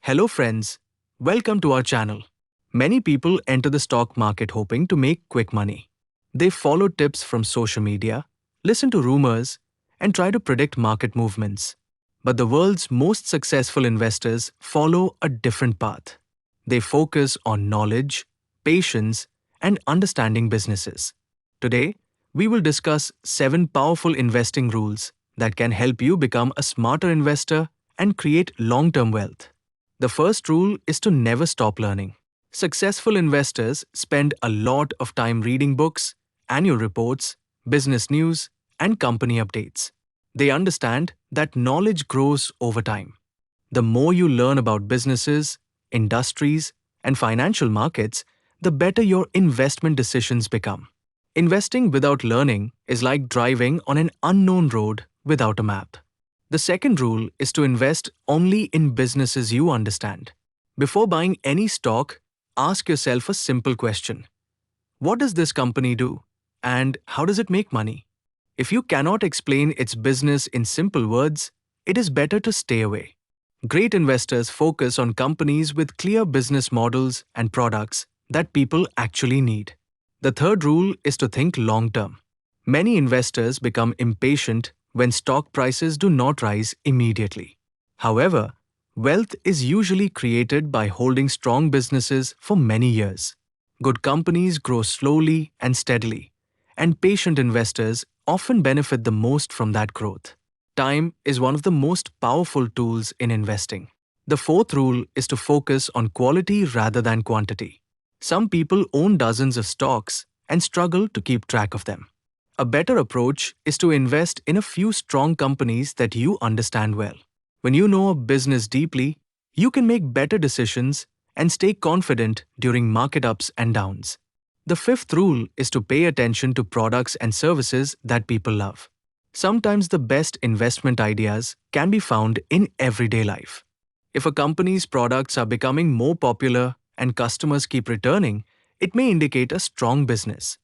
Hello friends, welcome to our channel. Many people enter the stock market hoping to make quick money. They follow tips from social media, listen to rumors, and try to predict market movements. But the world's most successful investors follow a different path. They focus on knowledge, patience, and understanding businesses. Today, we will discuss 7 powerful investing rules that can help you become a smarter investor and create long-term wealth. The first rule is to never stop learning. Successful investors spend a lot of time reading books, annual reports, business news, and company updates. They understand that knowledge grows over time. The more you learn about businesses, industries, and financial markets, the better your investment decisions become. Investing without learning is like driving on an unknown road without a map. The second rule is to invest only in businesses you understand. Before buying any stock, ask yourself a simple question. What does this company do? And how does it make money? If you cannot explain its business in simple words, it is better to stay away. Great investors focus on companies with clear business models and products that people actually need. The third rule is to think long-term. Many investors become impatient when stock prices do not rise immediately. However, wealth is usually created by holding strong businesses for many years. Good companies grow slowly and steadily, and patient investors often benefit the most from that growth. Time is one of the most powerful tools in investing. The fourth rule is to focus on quality rather than quantity. Some people own dozens of stocks and struggle to keep track of them. A better approach is to invest in a few strong companies that you understand well. When you know a business deeply, you can make better decisions and stay confident during market ups and downs. The fifth rule is to pay attention to products and services that people love. Sometimes the best investment ideas can be found in everyday life. If a company's products are becoming more popular and customers keep returning, it may indicate a strong business.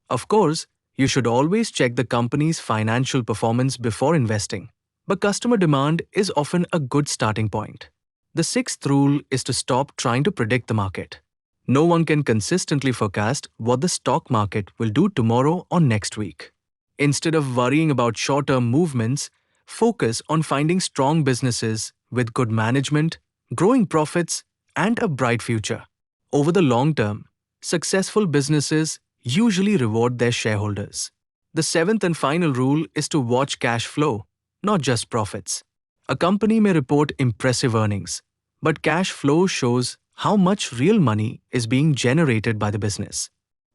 Of course, you should always check the company's financial performance before investing, but customer demand is often a good starting point. The sixth rule is to stop trying to predict the market. No one can consistently forecast what the stock market will do tomorrow or next week. Instead of worrying about short-term movements, focus on finding strong businesses with good management, growing profits, and a bright future. Over the long term, successful businesses usually reward their shareholders. The seventh and final rule is to watch cash flow, not just profits. A company may report impressive earnings, but cash flow shows how much real money is being generated by the business.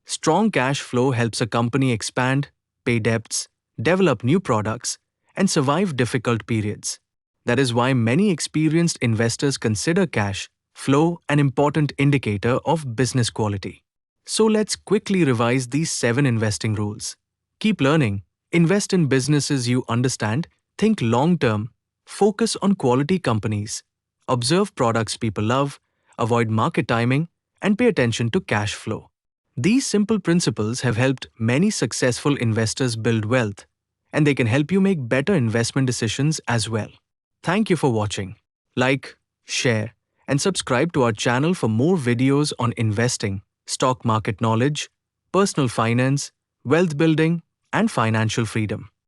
Strong cash flow helps a company expand, pay debts, develop new products, and survive difficult periods. That is why many experienced investors consider cash flow an important indicator of business quality. So let's quickly revise these 7 investing rules. Keep learning, invest in businesses you understand, think long-term, focus on quality companies, observe products people love, avoid market timing, and pay attention to cash flow. These simple principles have helped many successful investors build wealth, and they can help you make better investment decisions as well. Thank you for watching. Like, share, and subscribe to our channel for more videos on investing, stock market knowledge, personal finance, wealth building, and financial freedom.